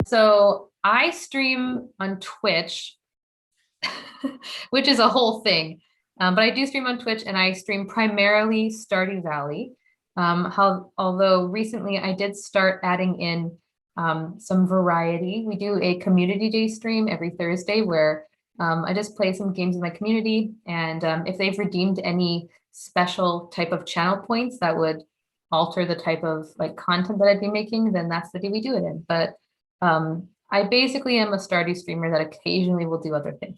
So I stream on Twitch, which is a whole thing. But I do stream on Twitch and I stream primarily Stardew Valley. Although recently I did start adding in some variety. We do a community day stream every Thursday where I just play some games in my community. And if they've redeemed any special type of channel points that would alter the type of like content that I'd be making, then that's the day we do it in. But I basically am a Stardew streamer that occasionally will do other things.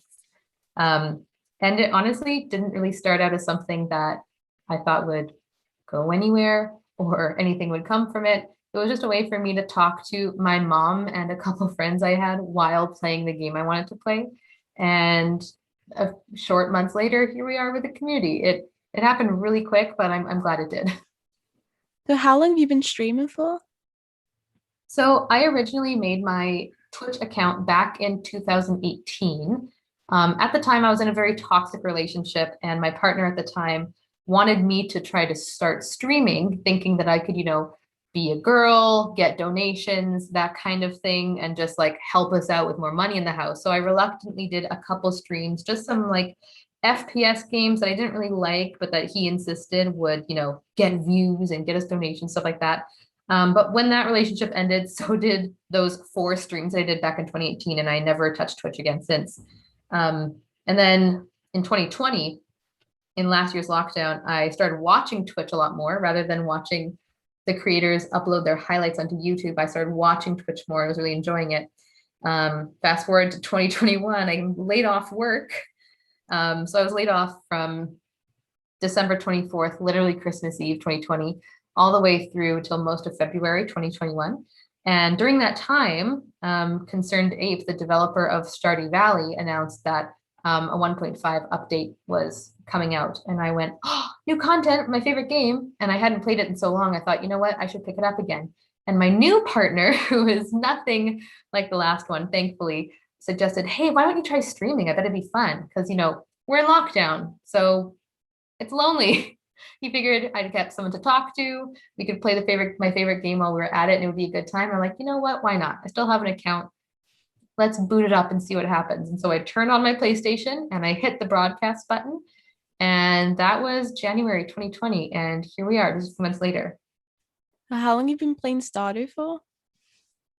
And it honestly didn't really start out as something that I thought would go anywhere or anything would come from it. It was just a way for me to talk to my mom and a couple of friends I had while playing the game I wanted to play. And a short months later, here we are with the community. It happened really quick, but I'm glad it did. So how long have you been streaming for? So I originally made my Twitch account back in 2018. At the time, I was in a very toxic relationship, and my partner at the time wanted me to try to start streaming, thinking that I could, be a girl, get donations, that kind of thing, and just like help us out with more money in the house. So I reluctantly did a couple streams, just some like FPS games that I didn't really like, but that he insisted would, get views and get us donations, stuff like that. But when that relationship ended, so did those 4 streams I did back in 2018, and I never touched Twitch again since. And then in 2020, in last year's lockdown, I started watching Twitch a lot more rather than watching the creators upload their highlights onto YouTube. I started watching Twitch more. I was really enjoying it. Fast forward to 2021, I'm laid off work. So I was laid off from December 24th, literally Christmas Eve 2020, all the way through till most of February 2021. And during that time, Concerned Ape, the developer of Stardew Valley, announced that a 1.5 update was coming out. And I went, oh, new content, my favorite game. And I hadn't played it in so long. I thought, you know what, I should pick it up again. And my new partner, who is nothing like the last one, thankfully, suggested, hey, why don't you try streaming? I bet it'd be fun. Because, we're in lockdown. So it's lonely. He figured I'd get someone to talk to. We could play my favorite game while we were at it, and it would be a good time. I'm like, you know what? Why not? I still have an account. Let's boot it up and see what happens. And so I turned on my PlayStation and I hit the broadcast button. And that was January 2020. And here we are, just a few months later. How long have you been playing Stardew for?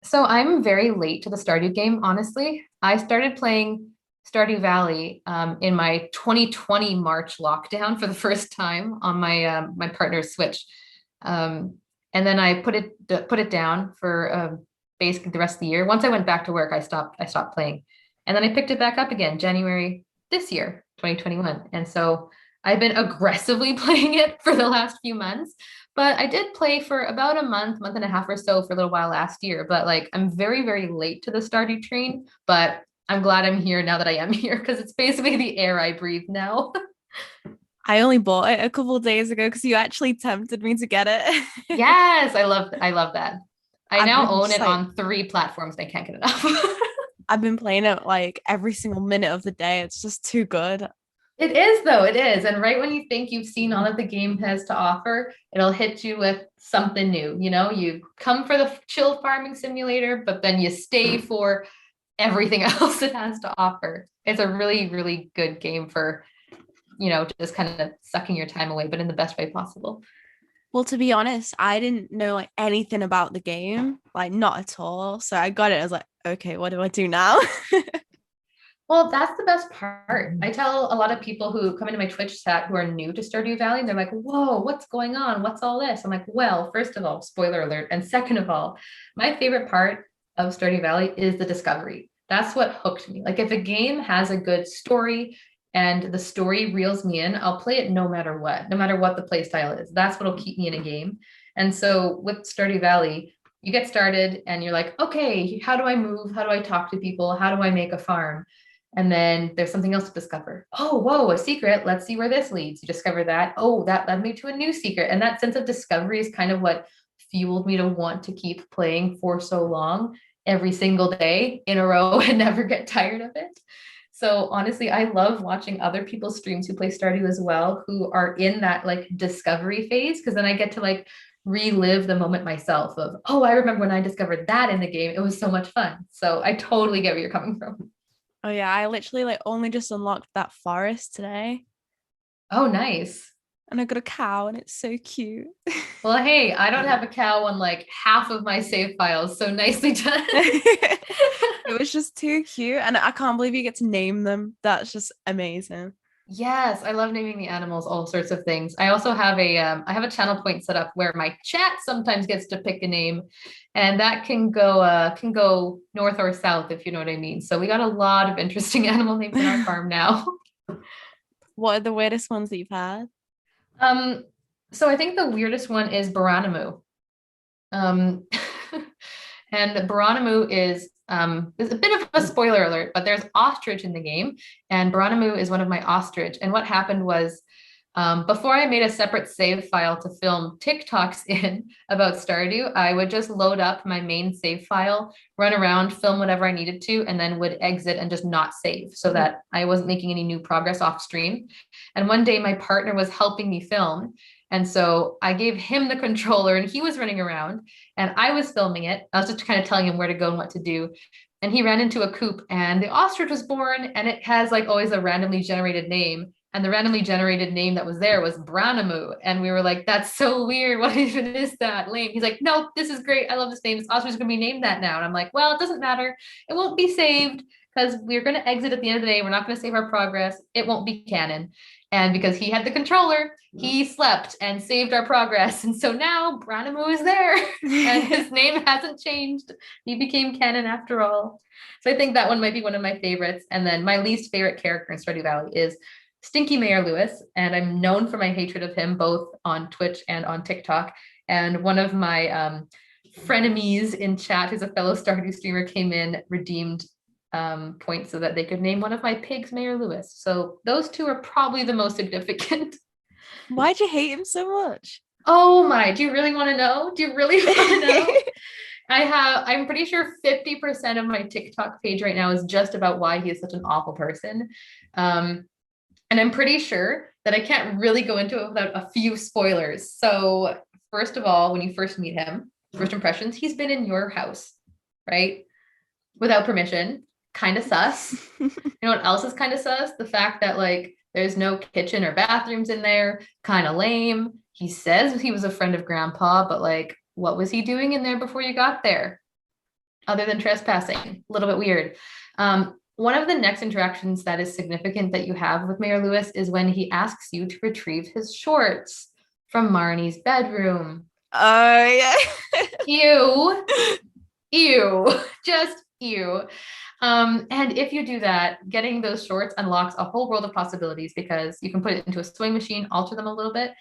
So I'm very late to the Stardew game, honestly. I started playing Stardew Valley in my 2020 March lockdown for the first time on my partner's Switch. And then I put it down for basically the rest of the year. Once I went back to work, I stopped playing. And then I picked it back up again, January this year, 2021. And so I've been aggressively playing it for the last few months. But I did play for about a month and a half or so for a little while last year. But like I'm very, very late to the Stardew train. But I'm glad I'm here now that I am here because it's basically the air I breathe now. I only bought it a couple of days ago because you actually tempted me to get it. Yes, I love that. I I've now been own just it like on 3 platforms and I can't get enough. I've been playing it like every single minute of the day. It's just too good. It is though, it is. And right when you think you've seen all that the game has to offer, it'll hit you with something new. You come for the chill farming simulator, but then you stay for everything else it has to offer. It's a really, really good game for, just kind of sucking your time away, but in the best way possible. Well, to be honest, I didn't know like anything about the game, like not at all. So I got it. I was like, okay, what do I do now? Well, that's the best part. I tell a lot of people who come into my Twitch chat who are new to Stardew Valley, and they're like, whoa, what's going on? What's all this? I'm like, well, first of all, spoiler alert. And second of all, my favorite part of Stardew Valley is the discovery. That's what hooked me. Like if a game has a good story and the story reels me in, I'll play it no matter what the play style is. That's what'll keep me in a game. And so with Stardew Valley, you get started and you're like, okay, how do I move? How do I talk to people? How do I make a farm? And then there's something else to discover. Oh, whoa, a secret. Let's see where this leads. You discover that. Oh, that led me to a new secret. And that sense of discovery is kind of what fueled me to want to keep playing for so long, every single day in a row and never get tired of it. So honestly, I love watching other people's streams who play Stardew as well, who are in that like discovery phase, because then I get to like relive the moment myself of, oh, I remember when I discovered that in the game. It was so much fun. So I totally get where you're coming from. Oh yeah, I literally like only just unlocked that forest today, Oh, nice. and I got a cow, and it's so cute. Well, hey, I don't have a cow on like half of my save files, so nicely done. It was just too cute, and I can't believe you get to name them. That's just amazing. Yes, I love naming the animals, all sorts of things. I also have I have a channel point set up where my chat sometimes gets to pick a name, and that can go north or south, if you know what I mean. So we got a lot of interesting animal names in our farm now. What are the weirdest ones that you've had? Um, so I think the weirdest one is Baranamu. Um, and Baranamu is a bit of a spoiler alert, but there's ostrich in the game, and Baranamu is one of my ostrich. And what happened was, before I made a separate save file to film TikToks in about Stardew, I would just load up my main save file, run around, film whatever I needed to, and then would exit and just not save so that I wasn't making any new progress off stream. And one day my partner was helping me film. And so I gave him the controller and he was running around and I was filming it. I was just kind of telling him where to go and what to do. And he ran into a coop and the ostrich was born, and it has like always a randomly generated name. And the randomly generated name that was there was Branamu. And we were like, that's so weird. What even is that? Lame. He's like, nope, this is great. I love this name. This ostrich is going to be named that now. And I'm like, well, it doesn't matter. It won't be saved because we're going to exit at the end of the day. We're not going to save our progress. It won't be canon. And because he had the controller, he slept and saved our progress. And so now Branamu is there and his name hasn't changed. He became canon after all. So I think that one might be one of my favorites. And then my least favorite character in Stardew Valley is Stinky Mayor Lewis, and I'm known for my hatred of him both on Twitch and on TikTok. And one of my frenemies in chat, who's a fellow Stardew streamer, came in, redeemed points so that they could name one of my pigs Mayor Lewis. So those two are probably the most significant. Why'd you hate him so much? Oh my, do you really want to know? Do you really want to know? I'm pretty sure 50% of my TikTok page right now is just about why he is such an awful person. And I'm pretty sure that I can't really go into it without a few spoilers. So first of all, when you first meet him, first impressions, he's been in your house, right? Without permission, kind of sus. You know what else is kind of sus? The fact that like there's no kitchen or bathrooms in there, kind of lame. He says he was a friend of grandpa, but like, what was he doing in there before you got there? Other than trespassing, a little bit weird. One of the next interactions that is significant that you have with Mayor Lewis is when he asks you to retrieve his shorts from Marnie's bedroom. Oh, yeah. Ew. Ew. Just ew. And if you do that, getting those shorts unlocks a whole world of possibilities because you can put it into a sewing machine, alter them a little bit.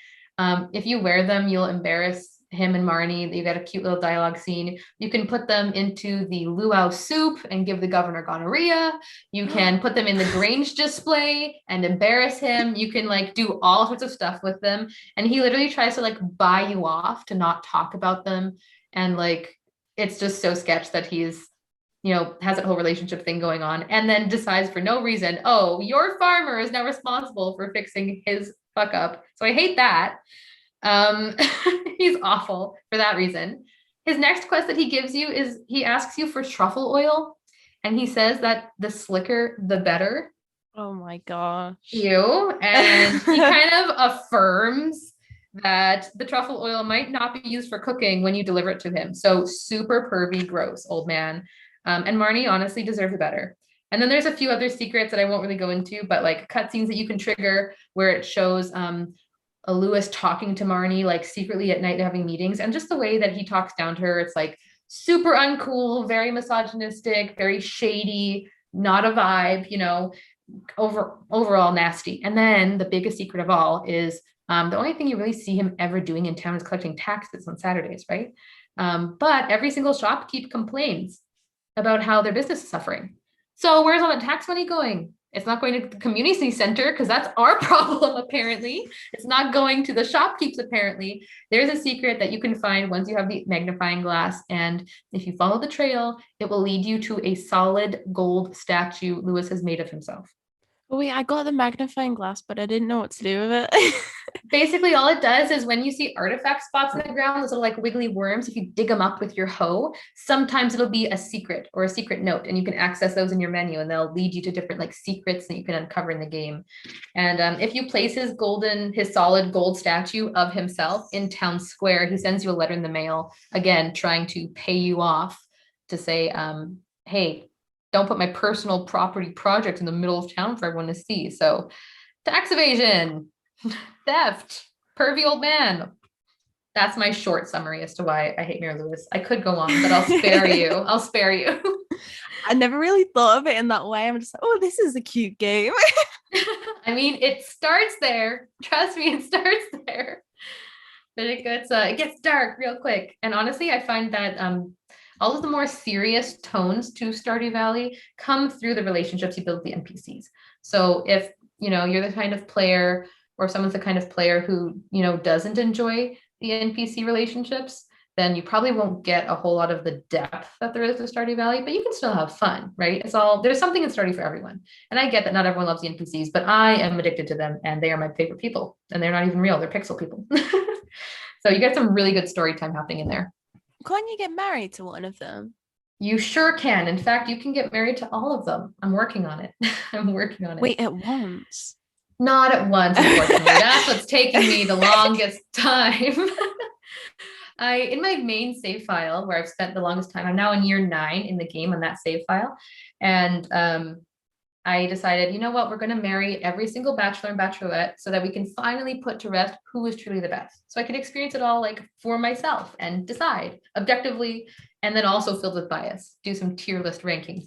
If you wear them, you'll embarrass him and Marnie. You got a cute little dialogue scene. You can put them into the luau soup and give the governor gonorrhea. You can put them in the Grange display and embarrass him. You can like do all sorts of stuff with them. And he literally tries to like buy you off to not talk about them. And like, it's just so sketch that he's, you know, has that whole relationship thing going on and then decides for no reason, oh, your farmer is now responsible for fixing his fuck up. So I hate that. He's awful for that reason. His next quest that he gives you is he asks you for truffle oil and he says that the slicker, the better. Oh my gosh. You. And he kind of affirms that the truffle oil might not be used for cooking when you deliver it to him. So super pervy, gross, old man. And Marnie honestly deserves better. And then there's a few other secrets that I won't really go into, but like cutscenes that you can trigger where it shows a Lewis talking to Marnie like secretly at night having meetings, and just the way that he talks down to her, it's like super uncool, very misogynistic, very shady, not a vibe, you know, overall nasty. And then the biggest secret of all is the only thing you really see him ever doing in town is collecting taxes on Saturdays, right? But every single shopkeep complains about how their business is suffering. So where's all that tax money going? It's not going to the community center because that's our problem, apparently. It's not going to the shopkeeps, apparently. There's a secret that you can find once you have the magnifying glass. And if you follow the trail, it will lead you to a solid gold statue Lewis has made of himself. Oh, wait, I got the magnifying glass, but I didn't know what to do with it. Basically, all it does is when you see artifact spots in the ground, those little like wiggly worms, if you dig them up with your hoe, sometimes it'll be a secret or a secret note, and you can access those in your menu, and they'll lead you to different like secrets that you can uncover in the game. And if you place his solid gold statue of himself in town square, he sends you a letter in the mail, again, trying to pay you off to say, hey, don't put my personal property project in the middle of town for everyone to see. So tax evasion. Theft, pervy old man. That's my short summary as to why I hate Mary Lewis. I could go on, but I'll spare you. I'll spare you. I never really thought of it in that way. I'm just like, oh, this is a cute game. I mean, it starts there. Trust me, it starts there. But it gets dark real quick. And honestly, I find that all of the more serious tones to Stardew Valley come through the relationships you build with the NPCs. So if you're the kind of player, or if someone's the kind of player who, doesn't enjoy the NPC relationships, then you probably won't get a whole lot of the depth that there is to Stardew Valley, but you can still have fun, right? There's something in Stardew for everyone. And I get that not everyone loves the NPCs, but I am addicted to them, and they are my favorite people. And they're not even real, they're pixel people. So you get some really good story time happening in there. Can't you get married to one of them? You sure can. In fact, you can get married to all of them. I'm working on it. I'm working on it. Wait, at once? Not at once, unfortunately. That's what's taking me the longest time. In my main save file, where I've spent the longest time, I'm now in year 9 in the game on that save file. And I decided, you know what, we're going to marry every single bachelor and bachelorette so that we can finally put to rest who is truly the best. So I can experience it all like for myself and decide objectively, and then also filled with bias, do some tier list rankings,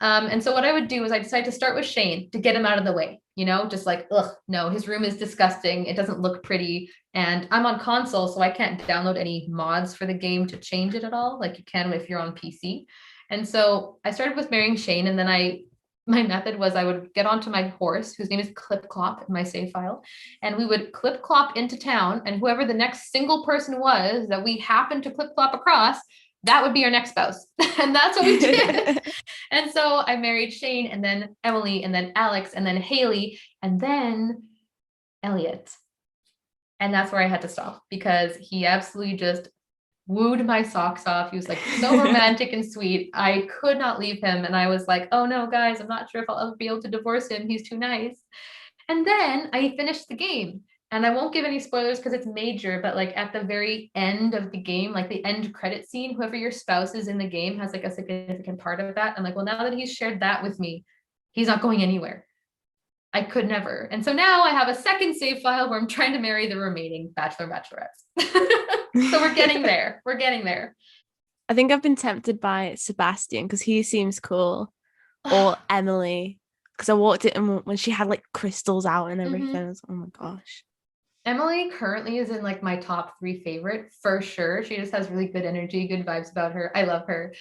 And so what I would do is I decided to start with Shane to get him out of the way, just like, ugh, no, his room is disgusting. It doesn't look pretty. And I'm on console, so I can't download any mods for the game to change it at all, like you can if you're on PC. And so I started with marrying Shane, and then my method was I would get onto my horse, whose name is Clip Clop in my save file, and we would clip clop into town, and whoever the next single person was that we happened to clip clop across, that would be our next spouse. And that's what we did. And so I married Shane, and then Emily, and then Alex, and then Haley, and then Elliot. And that's where I had to stop, because he absolutely just wooed my socks off. He was like so romantic and sweet. I could not leave him. And I was like, oh no, guys, I'm not sure if I'll ever be able to divorce him. He's too nice. And then I finished the game. And I won't give any spoilers because it's major, but like at the very end of the game, like the end credit scene, whoever your spouse is in the game has like a significant part of that. I'm like, well, now that he's shared that with me, he's not going anywhere. I could never. And so now I have a second save file where I'm trying to marry the remaining bachelor and bachelorettes. So we're getting there. We're getting there. I think I've been tempted by Sebastian because he seems cool, or Emily, because I walked in when she had like crystals out and everything. I was, oh my gosh. Emily currently is in like my top 3 favorite for sure. She just has really good energy, good vibes about her. I love her.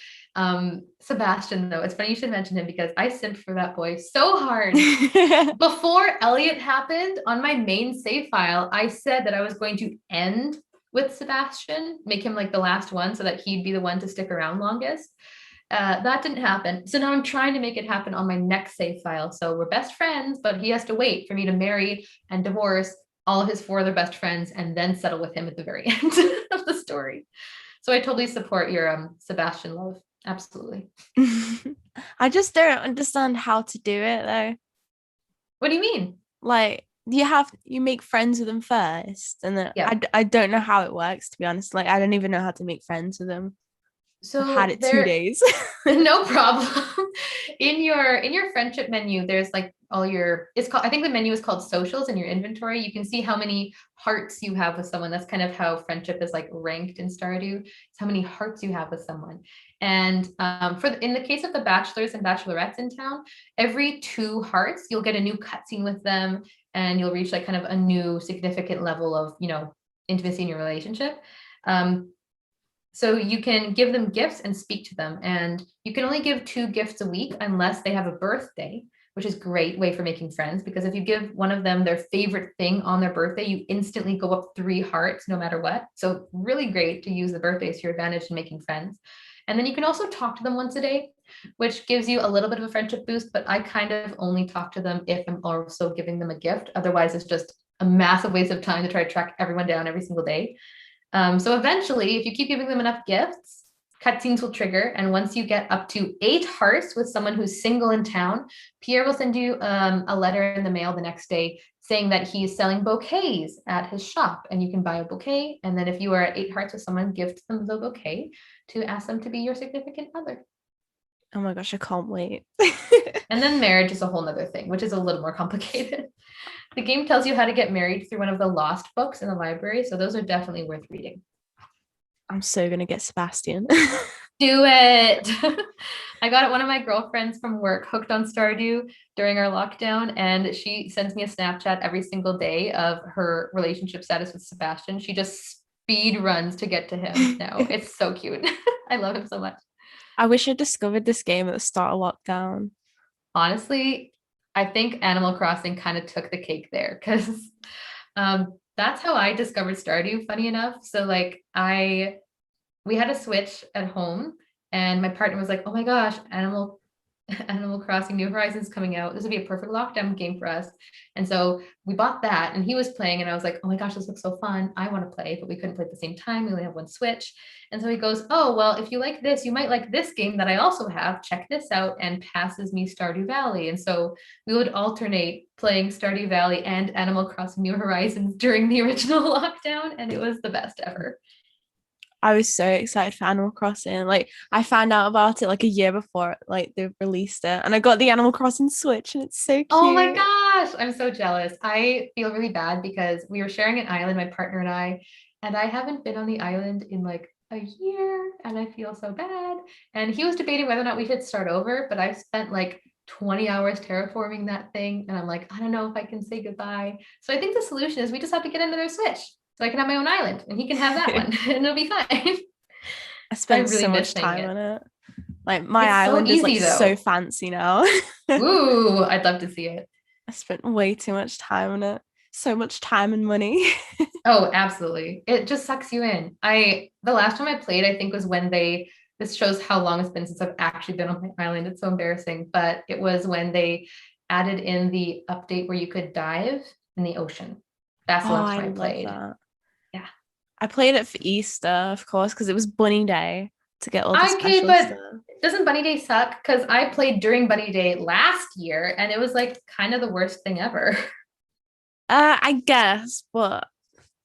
Sebastian, though, it's funny you should mention him because I simped for that boy so hard. Before Elliot happened on my main save file, I said that I was going to end with Sebastian, make him like the last one so that he'd be the one to stick around longest. That didn't happen. So now I'm trying to make it happen on my next save file. So we're best friends, but he has to wait for me to marry and divorce all of his 4 other best friends and then settle with him at the very end of the story. So I totally support your Sebastian love. Absolutely. I just don't understand how to do it though. What do you mean? Like you make friends with them first, and then I don't know how it works, to be honest. Like I don't even know how to make friends with them. So I've had it 2 days. No problem. In your friendship menu, there's like I think the menu is called socials in your inventory. You can see how many hearts you have with someone. That's kind of how friendship is like ranked in Stardew. It's how many hearts you have with someone. And in the case of the bachelors and bachelorettes in town, every 2 hearts, you'll get a new cutscene with them, and you'll reach like kind of a new significant level of, intimacy in your relationship. So you can give them gifts and speak to them. And you can only give 2 gifts a week unless they have a birthday, which is a great way for making friends, because if you give one of them their favorite thing on their birthday, you instantly go up 3 hearts no matter what. So really great to use the birthdays to your advantage in making friends. And then you can also talk to them once a day, which gives you a little bit of a friendship boost, but I kind of only talk to them if I'm also giving them a gift. Otherwise, it's just a massive waste of time to try to track everyone down every single day. So eventually, if you keep giving them enough gifts, cutscenes will trigger. And once you get up to 8 hearts with someone who's single in town, Pierre will send you a letter in the mail the next day saying that he's selling bouquets at his shop and you can buy a bouquet. And then if you are at 8 hearts with someone, gift them the bouquet to ask them to be your significant other. Oh my gosh, I can't wait. And then marriage is a whole nother thing, which is a little more complicated. The game tells you how to get married through one of the lost books in the library. So those are definitely worth reading. I'm so going to get Sebastian. Do it. I got one of my girlfriends from work hooked on Stardew during our lockdown, and she sends me a Snapchat every single day of her relationship status with Sebastian. She just speed runs to get to him now. It's so cute. I love him so much. I wish I discovered this game at the start of lockdown. Honestly, I think Animal Crossing kind of took the cake there because that's how I discovered Stardew, funny enough. So like we had a Switch at home and my partner was like, oh my gosh, Animal Crossing New Horizons coming out. This would be a perfect lockdown game for us. And so we bought that and he was playing and I was like, oh my gosh, this looks so fun. I want to play, but we couldn't play at the same time. We only have one Switch. And so he goes, oh, well, if you like this, you might like this game that I also have. Check this out, and passes me Stardew Valley. And so we would alternate playing Stardew Valley and Animal Crossing New Horizons during the original lockdown. And it was the best ever. I was so excited for Animal Crossing. Like I found out about it like a year before like they released it, and I got the Animal Crossing Switch, and it's so cute. Oh my gosh, I'm so jealous. I feel really bad because we were sharing an island, my partner and I haven't been on the island in like a year, and I feel so bad. And he was debating whether or not we should start over, but I've spent like 20 hours terraforming that thing, and I'm like, I don't know if I can say goodbye. So I think the solution is we just have to get another Switch. So I can have my own island and he can have that one and it'll be fine. I spent really so much miss playing time it. on it. Like my It's so island is like easy, though. so fancy now. Ooh, I'd love to see it. I spent way too much time on it. So much time and money. Oh, absolutely. It just sucks you in. The last time I played, I think was when this shows how long it's been since I've actually been on my island. It's so embarrassing, but it was when they added in the update where you could dive in the ocean. That's the last time I played. That. Yeah. I played it for Easter, of course, because it was Bunny Day to get all the special but stuff. Doesn't Bunny Day suck? Because I played during Bunny Day last year and it was like kind of the worst thing ever. I guess, but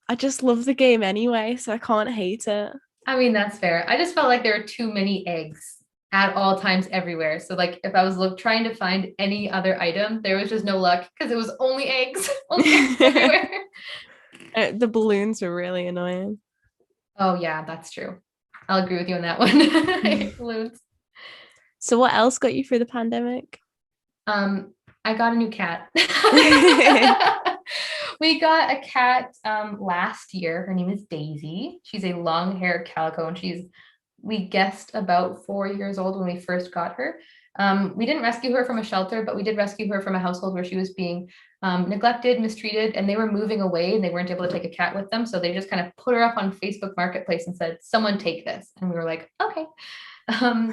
I just love the game anyway, so I can't hate it. I mean, that's fair. I just felt like there were too many eggs at all times everywhere. So like if I was trying to find any other item, there was just no luck because it was only eggs, only eggs everywhere. The balloons were really annoying. Oh yeah, that's true. I'll agree with you on that one. Balloons. So what else got you through the pandemic? I got a new cat. We got a cat last year. Her name is Daisy. She's a long-haired calico, and we guessed about 4 years old when we first got her. We didn't rescue her from a shelter, but we did rescue her from a household where she was being neglected, mistreated, and they were moving away and they weren't able to take a cat with them. So they just kind of put her up on Facebook Marketplace and said, someone take this. And we were like, okay.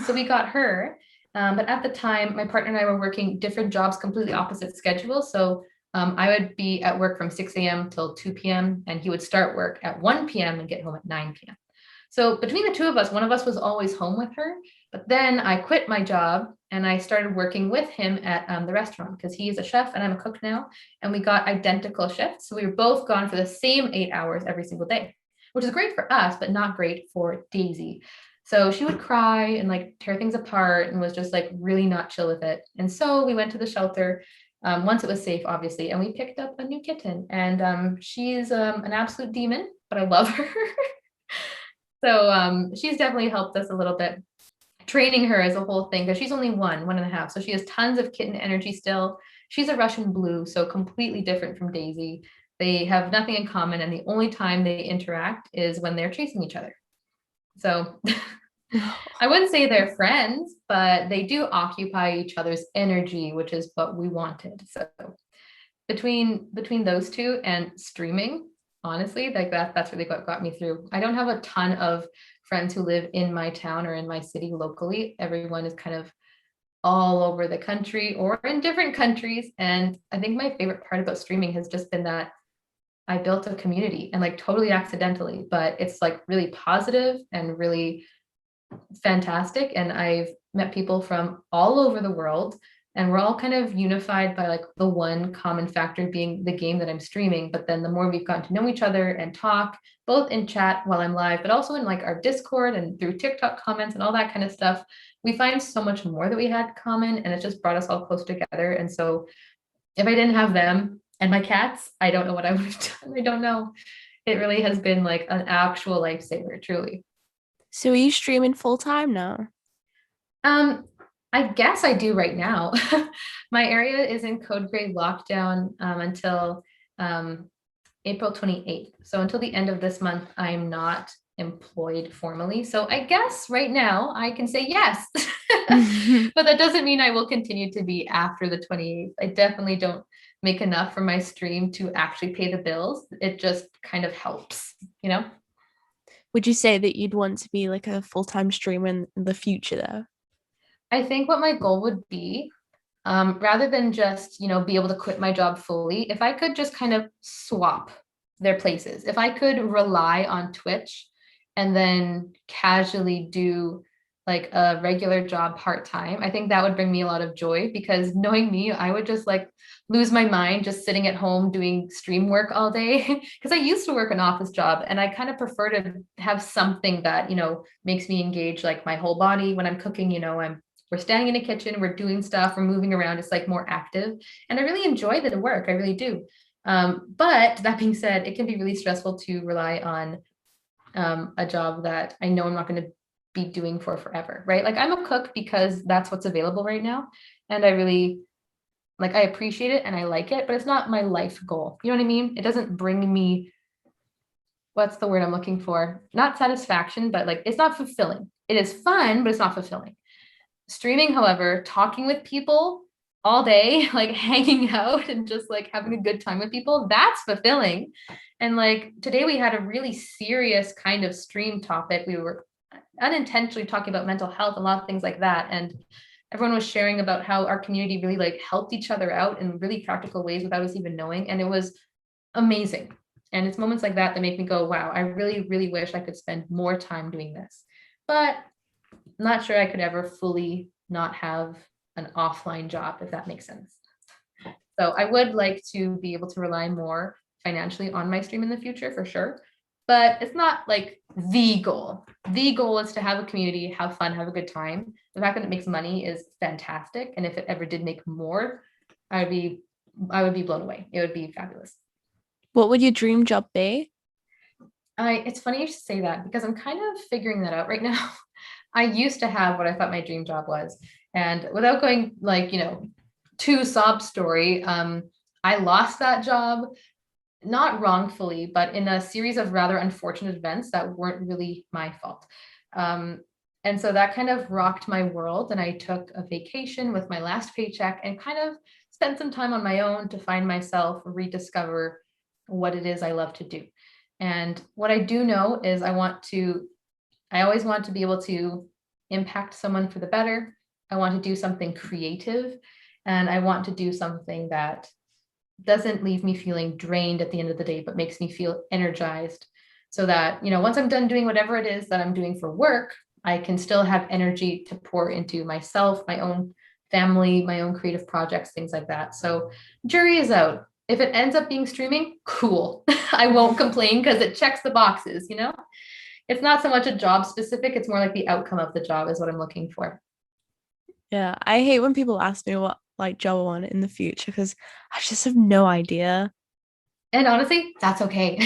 So we got her. But at the time, my partner and I were working different jobs, completely opposite schedules. So I would be at work from 6 a.m. till 2 p.m. and he would start work at 1 p.m. and get home at 9 p.m. So between the two of us, one of us was always home with her. But then I quit my job and I started working with him at the restaurant because he is a chef and I'm a cook now. And we got identical shifts. So we were both gone for the same 8 hours every single day, which is great for us, but not great for Daisy. So she would cry and like tear things apart and was just like really not chill with it. And so we went to the shelter once it was safe, obviously, and we picked up a new kitten. And she's an absolute demon, but I love her. So she's definitely helped us a little bit. Training her is a whole thing because she's only 1.5. So she has tons of kitten energy still. She's a Russian blue, so completely different from Daisy. They have nothing in common. And the only time they interact is when they're chasing each other. So I wouldn't say they're friends, but they do occupy each other's energy, which is what we wanted. So between those two and streaming, honestly, like that's really what got me through. I don't have a ton of friends who live in my town or in my city locally. Everyone is kind of all over the country or in different countries. And I think my favorite part about streaming has just been that I built a community, and like totally accidentally, but it's like really positive and really fantastic. And I've met people from all over the world, and we're all kind of unified by like the one common factor being the game that I'm streaming. But then the more we've gotten to know each other and talk, both in chat while I'm live, but also in like our Discord and through TikTok comments and all that kind of stuff, we find so much more that we had common, and it just brought us all close together. And so if I didn't have them and my cats, I don't know what I would have done. I don't know. It really has been like an actual lifesaver, truly. So are you streaming full time now? Um, I guess I do right now. My area is in code grade lockdown until April 28th. So until the end of this month, I'm not employed formally. So I guess right now I can say yes. But that doesn't mean I will continue to be after the 28th. I definitely don't make enough from my stream to actually pay the bills. It just kind of helps, you know? Would you say that you'd want to be like a full-time streamer in the future though? I think what my goal would be, rather than just, be able to quit my job fully, if I could just kind of swap their places, if I could rely on Twitch and then casually do like a regular job part-time, I think that would bring me a lot of joy, because knowing me, I would just like lose my mind just sitting at home doing stream work all day. Because I used to work an office job, and I kind of prefer to have something that, makes me engage like my whole body when I'm cooking. We're standing in a kitchen, we're doing stuff, we're moving around. It's like more active. And I really enjoy the work. I really do. But that being said, it can be really stressful to rely on a job that I know I'm not going to be doing for forever, right? Like I'm a cook because that's what's available right now. And I really like, I appreciate it and I like it, but it's not my life goal. You know what I mean? It doesn't bring me, what's the word I'm looking for? Not satisfaction, but like, it's not fulfilling. It is fun, but it's not fulfilling. Streaming, however, talking with people all day, like hanging out and just like having a good time with people, that's fulfilling. And like today we had a really serious kind of stream topic. We were unintentionally talking about mental health, a lot of things like that. And everyone was sharing about how our community really like helped each other out in really practical ways without us even knowing. And it was amazing. And it's moments like that that make me go, wow, I really, really wish I could spend more time doing this. But I'm not sure I could ever fully not have an offline job, if that makes sense. So I would like to be able to rely more financially on my stream in the future for sure. But it's not like the goal. The goal is to have a community, have fun, have a good time. The fact that it makes money is fantastic. And if it ever did make more, I would be blown away. It would be fabulous. What would your dream job be? It's funny you should say that, because I'm kind of figuring that out right now. I used to have what I thought my dream job was. And without going like, too sob story, I lost that job, not wrongfully, but in a series of rather unfortunate events that weren't really my fault. And so that kind of rocked my world. And I took a vacation with my last paycheck and kind of spent some time on my own to find myself, rediscover what it is I love to do. And what I do know is I always want to be able to impact someone for the better. I want to do something creative, and I want to do something that doesn't leave me feeling drained at the end of the day, but makes me feel energized, so that, once I'm done doing whatever it is that I'm doing for work, I can still have energy to pour into myself, my own family, my own creative projects, things like that. So jury is out. If it ends up being streaming, cool. I won't complain because it checks the boxes, It's not so much a job specific, it's more like the outcome of the job is what I'm looking for. Yeah, I hate when people ask me what like job I want in the future, because I just have no idea. And honestly, that's okay.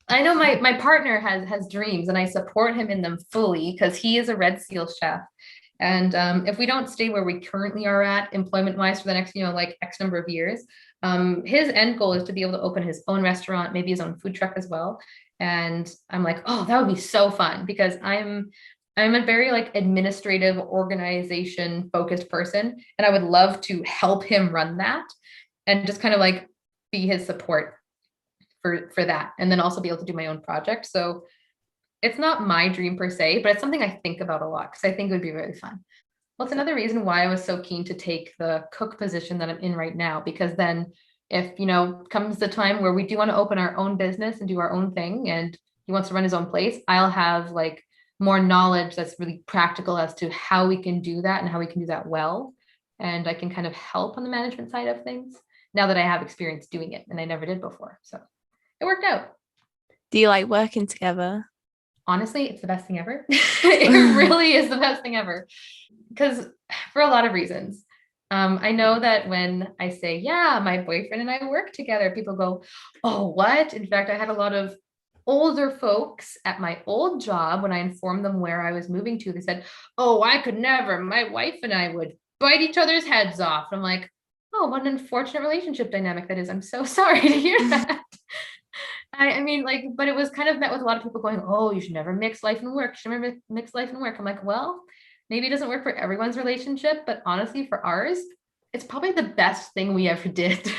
I know my partner has dreams, and I support him in them fully because he is a Red Seal chef. And if we don't stay where we currently are at employment wise for the next, like X number of years, his end goal is to be able to open his own restaurant, maybe his own food truck as well. And I'm like, oh, that would be so fun, because I'm a very like administrative organization focused person, and I would love to help him run that and just kind of like be his support for that, and then also be able to do my own project. So it's not my dream per se, but it's something I think about a lot because I think it would be really fun. Well, it's another reason why I was so keen to take the cook position that I'm in right now, because then if, comes the time where we do want to open our own business and do our own thing and he wants to run his own place, I'll have like more knowledge that's really practical as to how we can do that and how we can do that well. And I can kind of help on the management side of things now that I have experience doing it and I never did before. So it worked out. Do you like working together? Honestly, it's the best thing ever. It really is the best thing ever. Because for a lot of reasons. I know that when I say, yeah, my boyfriend and I work together, people go, oh, what? In fact, I had a lot of older folks at my old job, when I informed them where I was moving to, they said, oh, I could never. My wife and I would bite each other's heads off. I'm like, oh, what an unfortunate relationship dynamic that is. I'm so sorry to hear that. I mean, like, but it was kind of met with a lot of people going, oh, you should never mix life and work. You should never mix life and work. I'm like, well, maybe it doesn't work for everyone's relationship, but honestly, for ours, it's probably the best thing we ever did.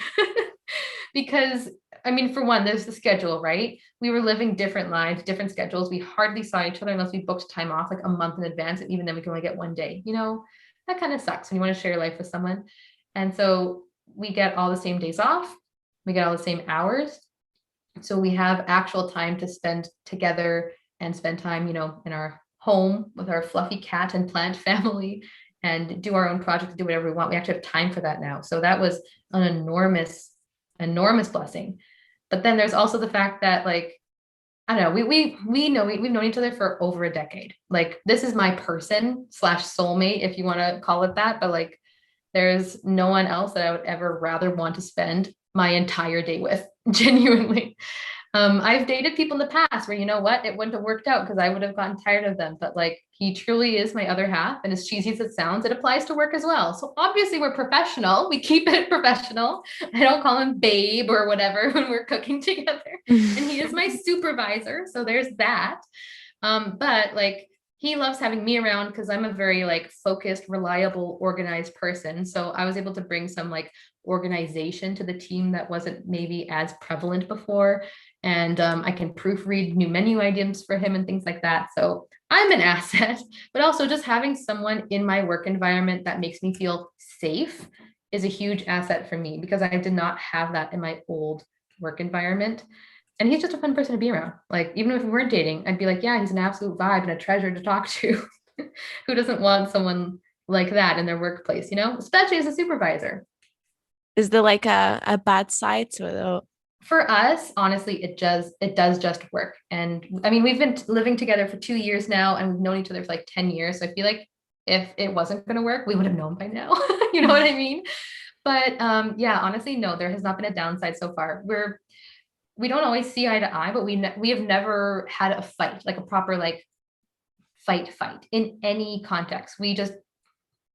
Because, I mean, for one, there's the schedule, right? We were living different lives, different schedules. We hardly saw each other unless we booked time off like a month in advance. And even then we can only get one day, that kind of sucks when you want to share your life with someone. And so we get all the same days off. We get all the same hours. So we have actual time to spend together and spend time, in our home with our fluffy cat and plant family and do our own projects, do whatever we want. We actually have time for that now. So that was an enormous blessing. But then there's also the fact that, like, I don't know, we've known each other for over a decade. Like, this is my person / soulmate, if you want to call it that. But like, there's no one else that I would ever rather want to spend my entire day with, genuinely. I've dated people in the past where, you know what, it wouldn't have worked out because I would have gotten tired of them. But like, he truly is my other half. And as cheesy as it sounds, it applies to work as well. So obviously we're professional. We keep it professional. I don't call him babe or whatever when we're cooking together. And he is my supervisor. So there's that. But like, he loves having me around because I'm a very like focused, reliable, organized person. So I was able to bring some like organization to the team that wasn't maybe as prevalent before. And I can proofread new menu items for him and things like that. So I'm an asset, but also just having someone in my work environment that makes me feel safe is a huge asset for me, because I did not have that in my old work environment. And he's just a fun person to be around. Like, even if we weren't dating, I'd be like, yeah, he's an absolute vibe and a treasure to talk to. Who doesn't want someone like that in their workplace, especially as a supervisor? Is there like a bad side to it though? For us, honestly, it does just work. And I mean, we've been living together for 2 years now, and we've known each other for like 10 years. So I feel like if it wasn't going to work, we would have known by now. You know what I mean? But yeah, honestly, no, there has not been a downside so far. We don't always see eye to eye, but we have never had a fight, like a proper like fight in any context. We just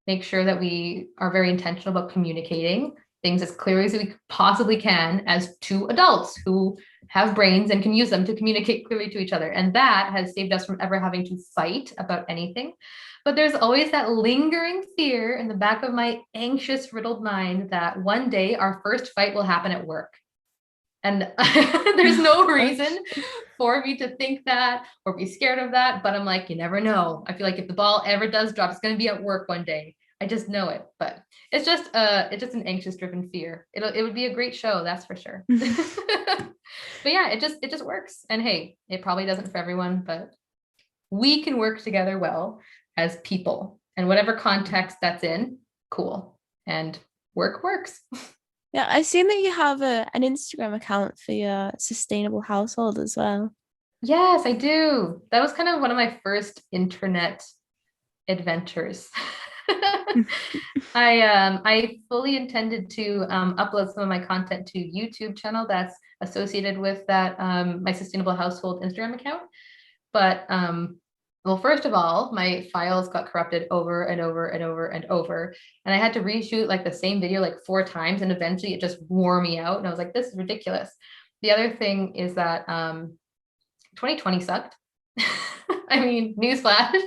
make sure that we are very intentional about communicating things as clearly as we possibly can as two adults who have brains and can use them to communicate clearly to each other. And that has saved us from ever having to fight about anything. But there's always that lingering fear in the back of my anxious, riddled mind that one day our first fight will happen at work. And there's no reason for me to think that or be scared of that. But I'm like, you never know. I feel like if the ball ever does drop, it's going to be at work one day. I just know it. But it's just an anxious driven fear. It would be a great show, that's for sure. But yeah, it just works. And hey, it probably doesn't for everyone, but we can work together well as people, and whatever context that's in, cool. And work works. Yeah, I've seen that you have an Instagram account for your sustainable household as well. Yes, I do. That was kind of one of my first internet adventures. I fully intended to upload some of my content to YouTube channel that's associated with that my sustainable household Instagram account. But well, first of all, my files got corrupted over and over and over and over. And I had to reshoot like the same video like 4 times. And eventually it just wore me out. And I was like, this is ridiculous. The other thing is that 2020 sucked. I mean, newsflash, it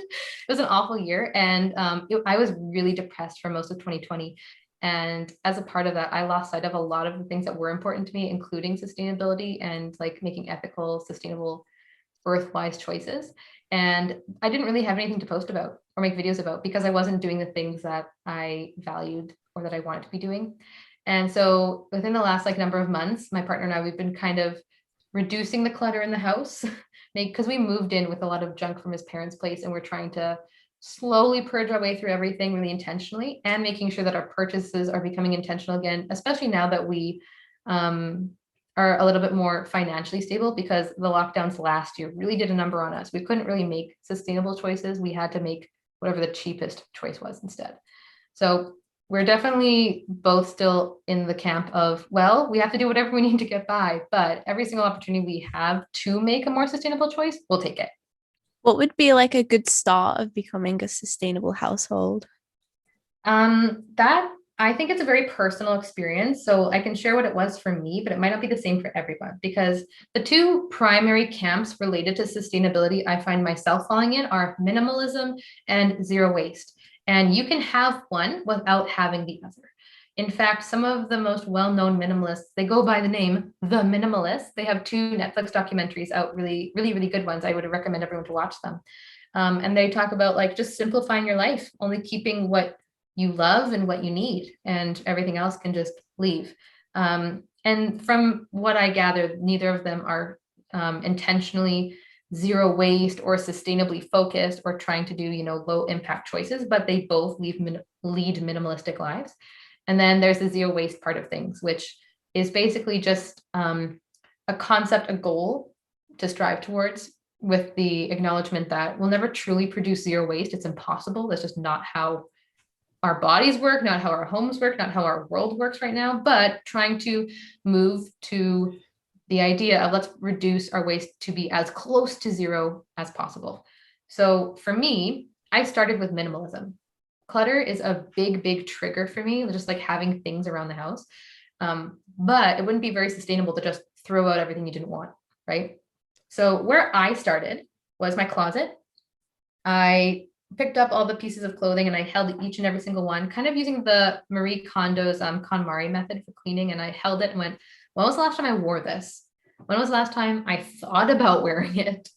was an awful year. And I was really depressed for most of 2020. And as a part of that, I lost sight of a lot of the things that were important to me, including sustainability and like making ethical, sustainable earth-wise choices. And I didn't really have anything to post about or make videos about because I wasn't doing the things that I valued or that I wanted to be doing. And so within the last like number of months, my partner and I, we've been kind of reducing the clutter in the house because we moved in with a lot of junk from his parents' place, and we're trying to slowly purge our way through everything really intentionally, and making sure that our purchases are becoming intentional again, especially now that we are a little bit more financially stable, because the lockdowns last year really did a number on us. We couldn't really make sustainable choices. We had to make whatever the cheapest choice was instead. So we're definitely both still in the camp of, well, we have to do whatever we need to get by, but every single opportunity we have to make a more sustainable choice, we'll take it. What would be like a good start of becoming a sustainable household? That I think it's a very personal experience. So I can share what it was for me, but it might not be the same for everyone, because the two primary camps related to sustainability I find myself falling in are minimalism and zero waste. And you can have one without having the other. In fact, some of the most well-known minimalists, they go by the name The Minimalists. They have 2 Netflix documentaries out, really, really, really good ones. I would recommend everyone to watch them. And they talk about like just simplifying your life, only keeping what you love and what you need, and everything else can just leave. And from what I gathered, neither of them are intentionally zero waste or sustainably focused or trying to do, low impact choices, but they both lead minimalistic lives. And then there's the zero waste part of things, which is basically just a concept, a goal to strive towards, with the acknowledgement that we'll never truly produce zero waste. It's impossible. That's just not how our bodies work, not how our homes work, not how our world works right now, but trying to move to the idea of let's reduce our waste to be as close to zero as possible. So for me, I started with minimalism. Clutter is a big, big trigger for me, just like having things around the house. But it wouldn't be very sustainable to just throw out everything you didn't want, right? So where I started was my closet. I picked up all the pieces of clothing and I held each and every single one, kind of using the Marie Kondo's KonMari method for cleaning. And I held it and went, when was the last time I wore this? When was the last time I thought about wearing it?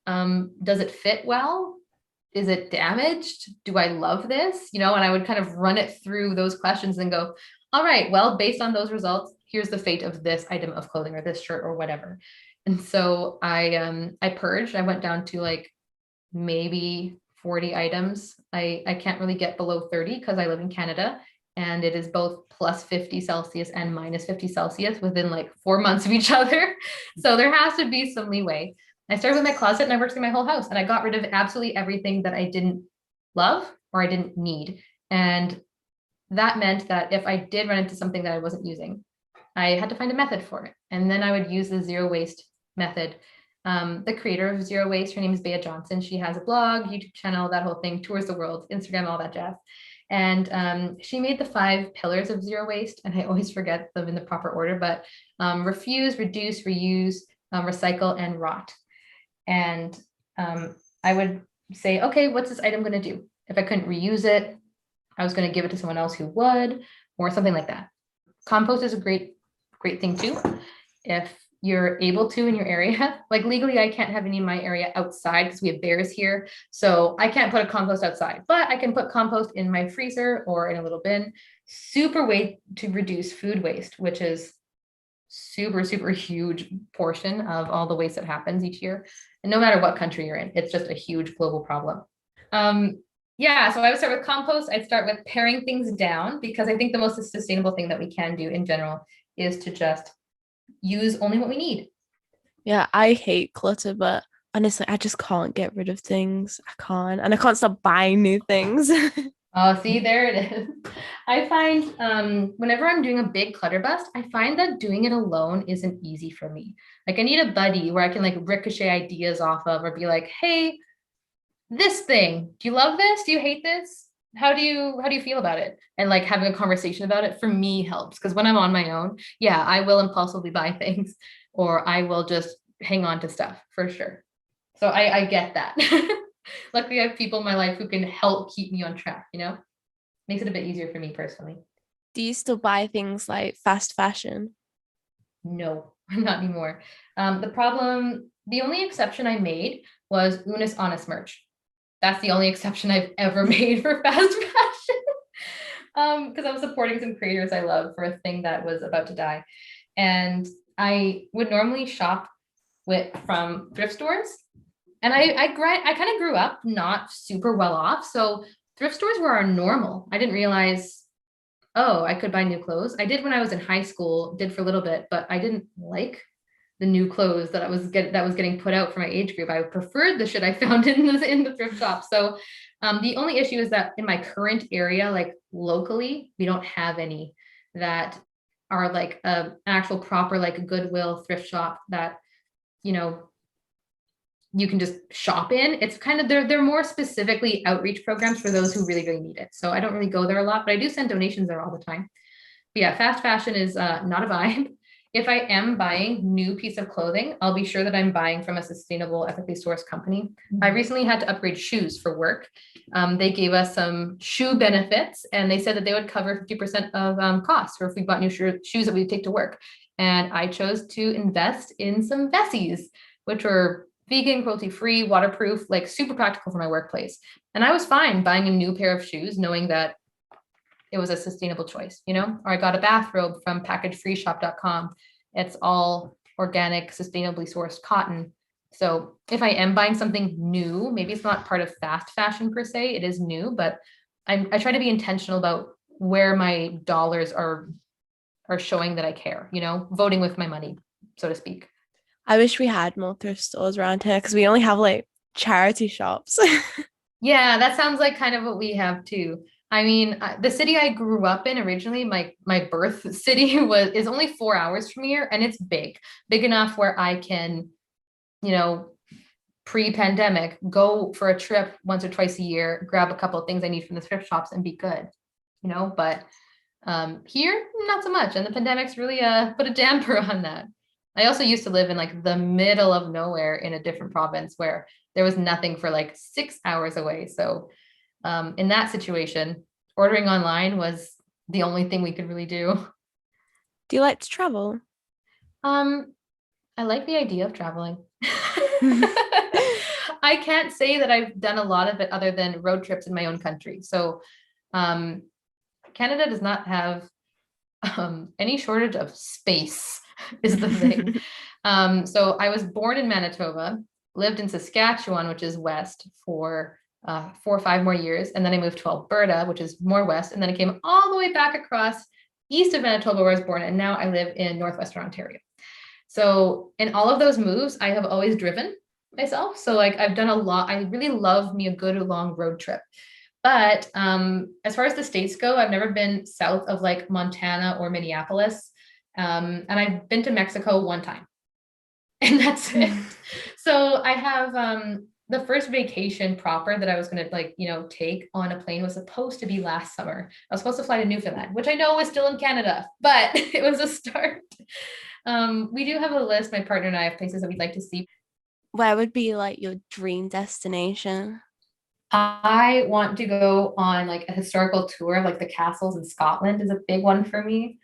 Does it fit well? Is it damaged? Do I love this? And I would kind of run it through those questions and go, all right, well, based on those results, here's the fate of this item of clothing or this shirt or whatever. And so I purged. I went down to like maybe 40 items. I can't really get below 30 because I live in Canada, and it is both plus 50 Celsius and minus 50 Celsius within like 4 months of each other. So there has to be some leeway. I started with my closet and I worked through my whole house, and I got rid of absolutely everything that I didn't love or I didn't need. And that meant that if I did run into something that I wasn't using, I had to find a method for it. And then I would use the zero waste method. The creator of Zero Waste, her name is Bea Johnson. She has a blog, YouTube channel, that whole thing, tours the world, Instagram, all that jazz. And she made the 5 pillars of zero waste, and I always forget them in the proper order, but refuse, reduce, reuse, recycle, and rot. And I would say, okay, what's this item going to do? If I couldn't reuse it, I was going to give it to someone else who would, or something like that. Compost is a great thing too. If you're able to in your area, like legally, I can't have any in my area outside because we have bears here. So I can't put a compost outside, but I can put compost in my freezer or in a little bin. Super way to reduce food waste, which is super, super huge portion of all the waste that happens each year. And no matter what country you're in, it's just a huge global problem. Yeah, so I would start with compost. I'd start with paring things down, because I think the most sustainable thing that we can do in general is to just use only what we need. Yeah, I hate clutter, but honestly, I just can't get rid of things. I can't. And I can't stop buying new things. Oh, see, there it is. I find whenever I'm doing a big clutter bust, I find that doing it alone isn't easy for me. Like I need a buddy where I can like ricochet ideas off of, or be like, hey, this thing, do you love this? Do you hate this? How do you feel about it? And like having a conversation about it for me helps, because when I'm on my own, yeah, I will impulsively buy things, or I will just hang on to stuff for sure. So I get that. Luckily, I have people in my life who can help keep me on track, makes it a bit easier for me personally. Do you still buy things like fast fashion? No, not anymore. The problem The only exception I made was Unis Honest merch. That's the only exception I've ever made for fast fashion. Because I was supporting some creators I love for a thing that was about to die. And I would normally shop from thrift stores. And I kind of grew up not super well off. So thrift stores were our normal. I didn't realize, oh, I could buy new clothes. I did when I was in high school, did for a little bit, but I didn't like the new clothes that was getting put out for my age group. I preferred the shit I found in the thrift shop. So the only issue is that in my current area, like locally, we don't have any that are like an actual proper like Goodwill thrift shop that, you know, you can just shop in. It's kind of, they're more specifically outreach programs for those who really, really need it. So I don't really go there a lot, but I do send donations there all the time. But yeah, fast fashion is not a vibe. If I am buying new piece of clothing, I'll be sure that I'm buying from a sustainable, ethically sourced company. I recently had to upgrade shoes for work. They gave us some shoe benefits and they said that they would cover 50% of costs or if we bought new shoes that we take to work. And I chose to invest in some Vessies, which were vegan, cruelty-free, waterproof, like super practical for my workplace. And I was fine buying a new pair of shoes, knowing that it was a sustainable choice, you know, or I got a bathrobe from packagefreeshop.com. It's all organic, sustainably sourced cotton. So if I am buying something new, maybe it's not part of fast fashion per se, it is new, but I try to be intentional about where my dollars are showing that I care, you know, voting with my money, so to speak. I wish we had more thrift stores around here because we only have like charity shops. Yeah, that sounds like kind of what we have too. I mean, the city I grew up in originally, my birth city is only 4 hours from here, and it's big enough where I can, you know, pre-pandemic, go for a trip once or twice a year, grab a couple of things I need from the thrift shops, and be good, you know. But here, not so much, and the pandemic's really put a damper on that. I also used to live in like the middle of nowhere in a different province where there was nothing for like 6 hours away. So in that situation, ordering online was the only thing we could really do. Do you like to travel? I like the idea of traveling. I can't say that I've done a lot of it other than road trips in my own country. So Canada does not have any shortage of space is the thing. So I was born in Manitoba, lived in Saskatchewan, which is west, for 4 or 5 more years. And then I moved to Alberta, which is more west. And then I came all the way back across east of Manitoba, where I was born. And now I live in Northwestern Ontario. So in all of those moves, I have always driven myself. So like I've done a lot. I really love me a good long road trip. But as far as the states go, I've never been south of like Montana or Minneapolis. And I've been to Mexico one time. And that's it. So I have the first vacation proper that I was going to like, you know, take on a plane was supposed to be last summer. I was supposed to fly to Newfoundland, which I know is still in Canada, but it was a start. We do have a list, my partner and I, of places that we'd like to see. Where would be like your dream destination? I want to go on like a historical tour of like the castles in Scotland is a big one for me.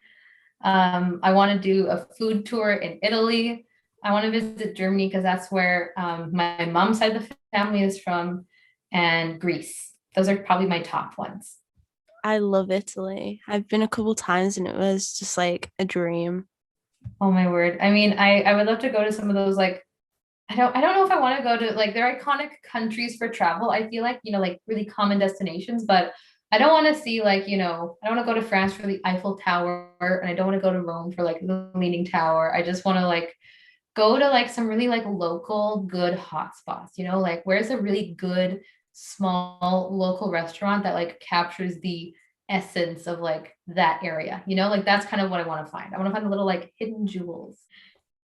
I want to do a food tour in Italy. I want to visit Germany because that's where my mom's side of the family is from, and Greece. Those are probably my top ones. I love Italy. I've been a couple times and it was just like a dream. Oh my word. I mean, I would love to go to some of those like I don't know if I want to go to like they're iconic countries for travel. I feel like, you know, like really common destinations, but I don't want to see like, you know, I don't want to go to France for the Eiffel Tower and I don't want to go to Rome for like the Leaning Tower. I just want to like go to like some really like local good hot spots, you know, like where's a really good small local restaurant that like captures the essence of like that area, you know, like that's kind of what I want to find. I want to find the little like hidden jewels.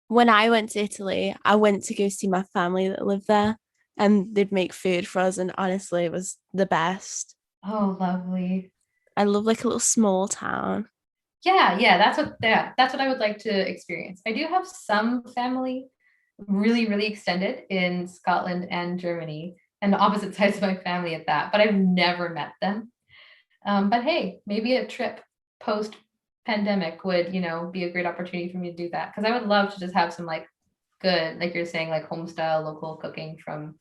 When I went to Italy, I went to go see my family that lived there and they'd make food for us. And honestly, it was the best. Oh, lovely. I love like a little small town. Yeah, that's what I would like to experience. I do have some family really, really extended in Scotland and Germany and the opposite sides of my family at that, but I've never met them. But hey, maybe a trip post pandemic would, you know, be a great opportunity for me to do that because I would love to just have some like good. Like you're saying, like home style local cooking from,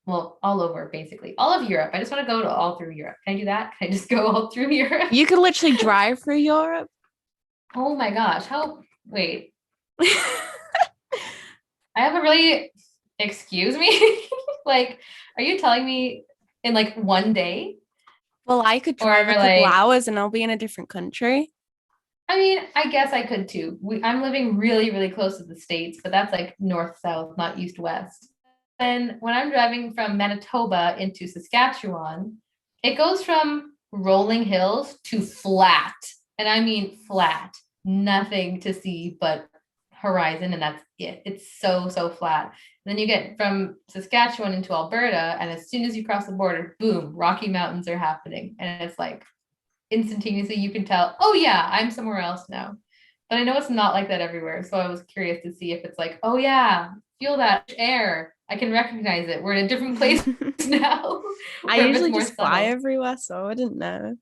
well, all over basically. All of Europe. I just want to go to all through Europe. Can I do that? Can I just go all through Europe? You could literally drive through Europe. Oh my gosh. Wait. I have a really, excuse me? Like, are you telling me in like one day? Well, I could Or drive a couple like, hours and I'll be in a different country. I mean, I guess I could too. I'm living really, really close to the States, but that's like north, south, not east, west. And when I'm driving from Manitoba into Saskatchewan, it goes from rolling hills to flat. And I mean flat, nothing to see but horizon, and that's it. It's so, so flat. And then you get from Saskatchewan into Alberta, and as soon as you cross the border, boom, Rocky Mountains are happening. And it's like instantaneously you can tell, oh yeah, I'm somewhere else now. But I know it's not like that everywhere. So I was curious to see if it's like, oh yeah, feel that air. I can recognize it. We're in a different place now. I Or if it's usually more just fly subtle. everywhere, so I didn't know.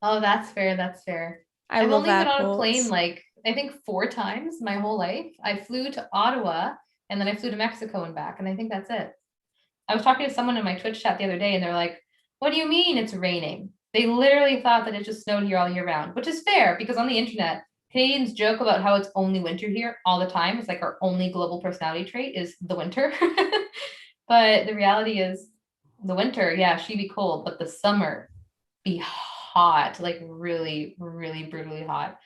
Oh, that's fair. That's fair. I I've love only been on a plane airports. like I think 4 times my whole life. I flew to Ottawa and then I flew to Mexico and back, and I think that's it. I was talking to someone in my Twitch chat the other day and they're like, what do you mean it's raining? They literally thought that it just snowed here all year round, which is fair because on the internet, Canadians joke about how it's only winter here all the time. It's like our only global personality trait is the winter. But the reality is the winter, yeah, she'd be cold, but the summer be hot, like really, really brutally hot.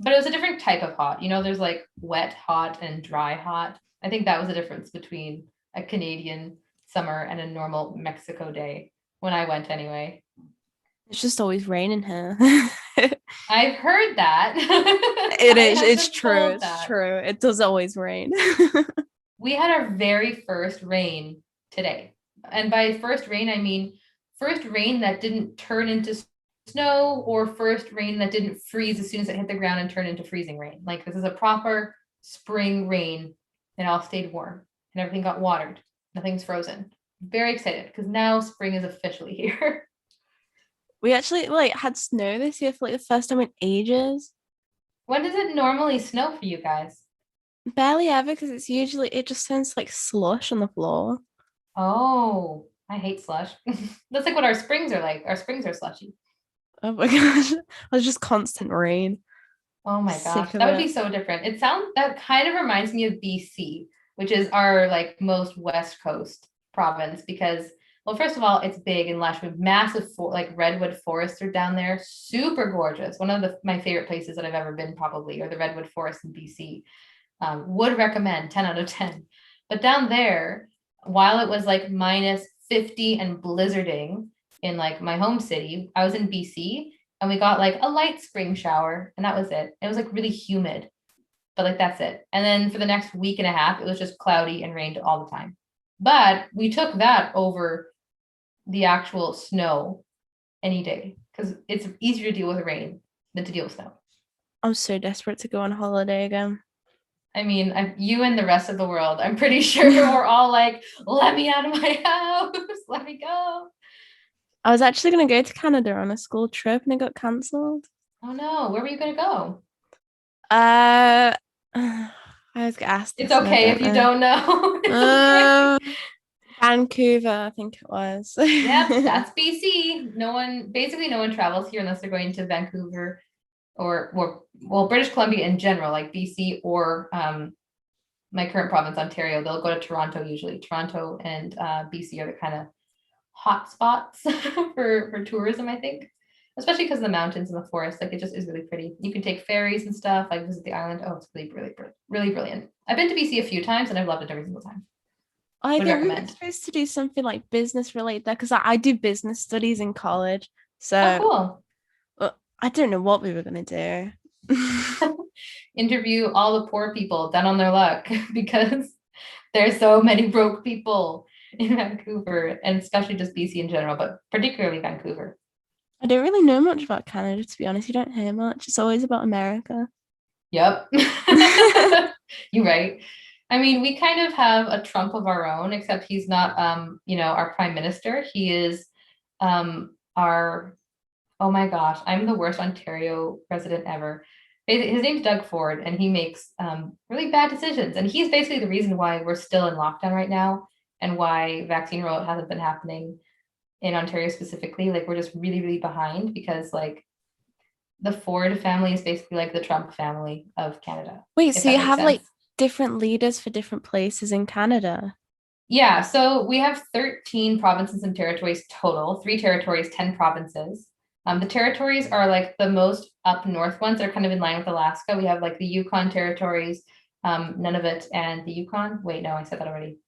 But it was a different type of hot. You know, there's like wet hot and dry hot. I think that was the difference between a Canadian summer and a normal Mexico day when I went anyway. It's just always raining here. I've heard that. It I is. have It's been true. told It's that. true. It does always rain. We had our very first rain today. And by first rain, I mean first rain that didn't turn into snow or first rain that didn't freeze as soon as it hit the ground and turn into freezing rain. Like this is a proper spring rain. It all stayed warm and everything got watered. Nothing's frozen. Very excited because now spring is officially here. We actually like had snow this year for like the first time in ages. When does it normally snow for you guys? Barely ever, because it's usually it just turns like slush on the floor. Oh, I hate slush. That's like what our springs are like. Our springs are slushy. Oh my gosh. It was just constant rain. Oh my gosh, Sick of that would be it. so different. That kind of reminds me of BC, which is our like most west coast province because, well, first of all, it's big and lush with massive like redwood forests are down there, super gorgeous. One of my favorite places that I've ever been probably are the redwood forests in BC. Would recommend 10 out of 10. But down there, while it was like minus 50 and blizzarding in like my home city, I was in BC and we got like a light spring shower and that was it. It was like really humid, but like that's it. And then for the next week and a half, it was just cloudy and rained all the time. But we took that over the actual snow any day because it's easier to deal with rain than to deal with snow. I'm so desperate to go on holiday again. I mean, you and the rest of the world, I'm pretty sure we're all like, let me out of my house, let me go. I was actually gonna go to Canada on a school trip and it got cancelled. Oh no, where were you gonna go? Uh, I was gonna ask It's this and I okay don't if you know. don't know. It's okay. Uh, Vancouver, I think it was. Yep, that's BC. Basically no one travels here unless they're going to Vancouver or well, British Columbia in general, like BC or my current province, Ontario. They'll go to Toronto usually. Toronto and BC are the kind of hot spots for tourism, I think. Especially because of the mountains and the forest, like it just is really pretty. You can take ferries and stuff, like visit the island. Oh, it's really, really, really brilliant. I've been to BC a few times and I've loved it every single time. I Would think we were recommend. supposed to do something like business related there because I do business studies in college. Oh, So cool. I don't know what we were gonna do. Interview all the poor people down on their luck because there's so many broke people in Vancouver and especially just BC in general, but particularly Vancouver. I don't really know much about Canada, to be honest. You don't hear much. It's always about America. Yep. You're right. I mean, we kind of have a Trump of our own, except he's not our prime minister. He is our oh my gosh, I'm the worst Ontario president ever. his name's Doug Ford, and he makes really bad decisions. And he's basically the reason why we're still in lockdown right now and why vaccine rollout hasn't been happening in Ontario specifically. Like we're just really, really behind because like the Ford family is basically like the Trump family of Canada. Wait, If so that you makes have like sense. different leaders for different places in Canada? Yeah, so we have 13 provinces and territories total, 3 territories, 10 provinces. The territories are like the most up north ones. They're kind of in line with Alaska. We have like the Yukon territories, Nunavut and the Yukon. Wait, no, I said that already.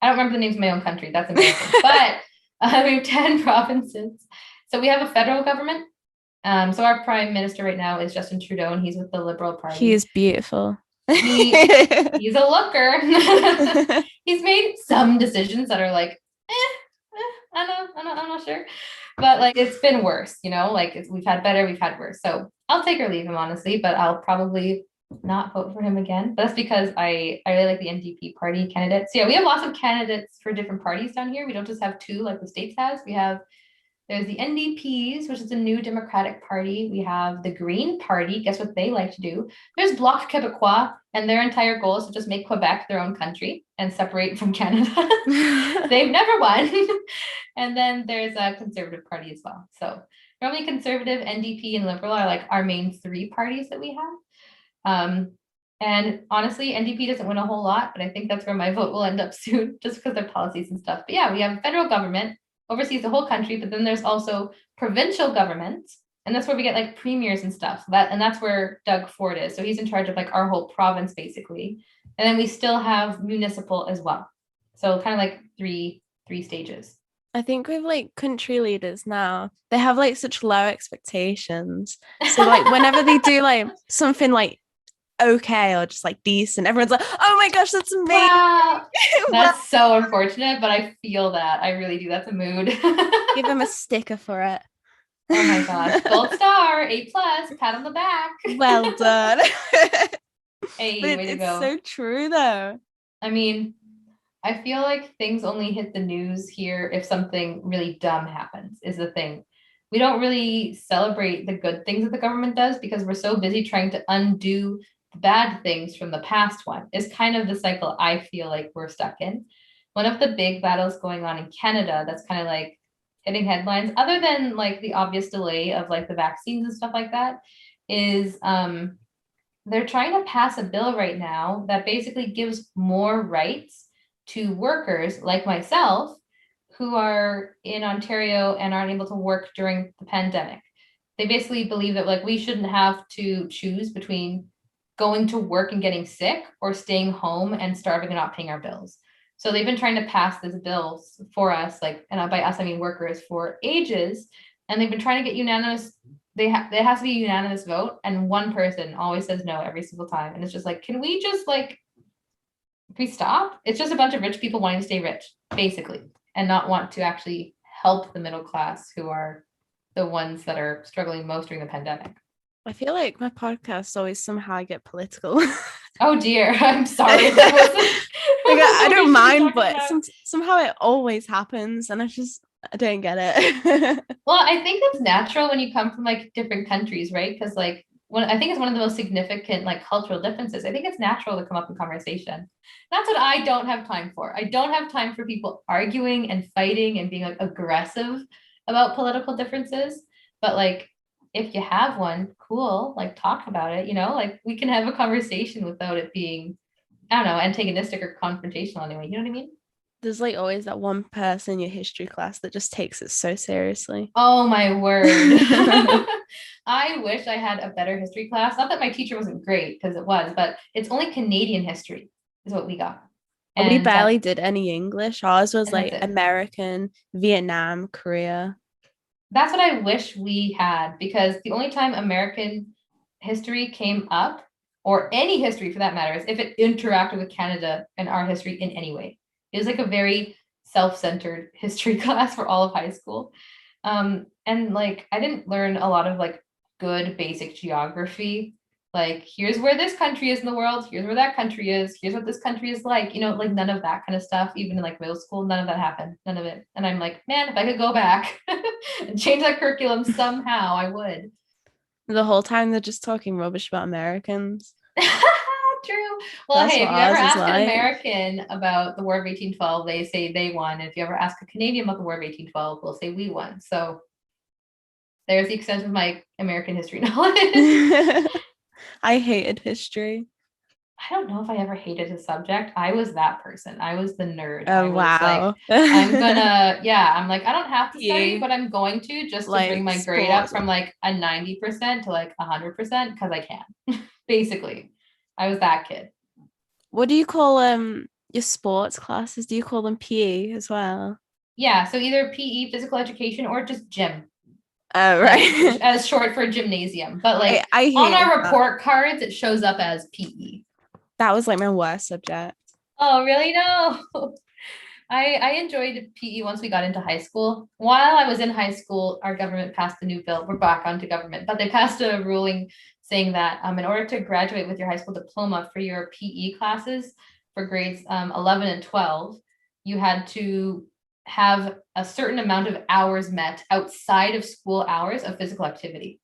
I don't remember the names of my own country. That's embarrassing. But we have 10 provinces. So we have a federal government. So our prime minister right now is Justin Trudeau, and he's with the Liberal He Party. is beautiful. He's a looker. He's made some decisions that are like, I'm not sure. But like it's been worse, you know, like we've had better, we've had worse. So I'll take or leave him, honestly, but I'll probably not vote for him again. But that's because I really like the NDP party candidates. So yeah, we have lots of candidates for different parties down here. We don't just have two like the States has. There's the NDPs, which is the New Democratic Party. We have the Green Party. Guess what they like to do? There's Bloc Québécois, and their entire goal is to just make Quebec their own country and separate from Canada. They've never won. And then there's a Conservative Party as well. So normally Conservative, NDP, and Liberal are like our main 3 parties that we have. And honestly, NDP doesn't win a whole lot, but I think that's where my vote will end up soon, just because their policies and stuff. But yeah, we have federal government oversees the whole country, but then there's also provincial governments, and that's where we get like premiers and stuff. That's where Doug Ford is. So he's in charge of like our whole province basically. And then we still have municipal as well. So kind of like three stages. I think with like country leaders now, they have like such low expectations. So like whenever they do like something like okay or just like decent, everyone's like, oh my gosh, that's amazing. Wow. That's so unfortunate, but I feel that. I really do. That's a mood. Give them a sticker for it. Oh my gosh. Gold star, A+, pat on the back. Well done. Hey, But way to it's go. so true though. I mean, I feel like things only hit the news here if something really dumb happens, is the thing. We don't really celebrate the good things that the government does because we're so busy trying to undo the bad things from the past one. Is kind of the cycle I feel like we're stuck in. One of the big battles going on in Canada that's kind of like hitting headlines, other than like the obvious delay of like the vaccines and stuff like that, is they're trying to pass a bill right now that basically gives more rights to workers like myself who are in Ontario and aren't able to work during the pandemic. They basically believe that like we shouldn't have to choose between going to work and getting sick or staying home and starving and not paying our bills. So they've been trying to pass this bill for us, like, and by us I mean workers, for ages, and they've been trying to get unanimous. There has to be a unanimous vote, and one person always says no every single time, and it's just like, can we just like we stop? It's just a bunch of rich people wanting to stay rich, basically, and not want to actually help the middle class who are the ones that are struggling most during the pandemic. I feel like my podcasts always somehow get political. Oh dear, I'm sorry. I don't mind, but somehow it always happens, and I don't get it. Well, I think that's natural when you come from like different countries, right? Because like I think it's one of the most significant like cultural differences. I think it's natural to come up in conversation. That's what I don't have time for. I don't have time for people arguing and fighting and being like aggressive about political differences. But like if you have one, cool, like talk about it, you know, like we can have a conversation without it being, I don't know, antagonistic or confrontational anyway. You know what I mean? There's like always that one person in your history class that just takes it so seriously. Oh my word. I wish I had a better history class. Not that my teacher wasn't great, because it was, but it's only Canadian history is what we got. And we barely that's did any English. Ours was like it. American, Vietnam, Korea. That's what I wish we had, because the only time American history came up, or any history for that matter, is if it interacted with Canada and our history in any way. It was like a very self-centered history class for all of high school. And like I didn't learn a lot of like good basic geography. Like here's where this country is in the world, here's where that country is, here's what this country is like, you know, like none of that kind of stuff. Even in like middle school, none of that happened, none of it. And I'm like, man, if I could go back and change that curriculum somehow, I would. The whole time they're just talking rubbish about Americans. True. Well, That's hey, what if you ever ours is ask an like. American about the War of 1812, they say they won. If you ever ask a Canadian about the War of 1812, we'll say we won. So there's the extent of my American history knowledge. I hated history. I don't know if I ever hated a subject. I was that person. I was the nerd. I Oh was like, wow. I'm like, I don't have to study, You but I'm going to just to bring like my grade up sports. from like a 90% to like 100% because I can. Basically, I was that kid. What do you call your sports classes? Do you call them PE as well? Yeah, so either PE, physical education, or just gym, Oh like right. as short for gymnasium. But I, like I on hated our that. report cards, it shows up as PE. That was like my worst subject. Oh, really? No. I enjoyed PE once we got into high school. While I was in high school, our government passed a new bill. We're back onto government, but they passed a ruling saying that in order to graduate with your high school diploma for your PE classes for grades 11 and 12, you had to have a certain amount of hours met outside of school hours of physical activity.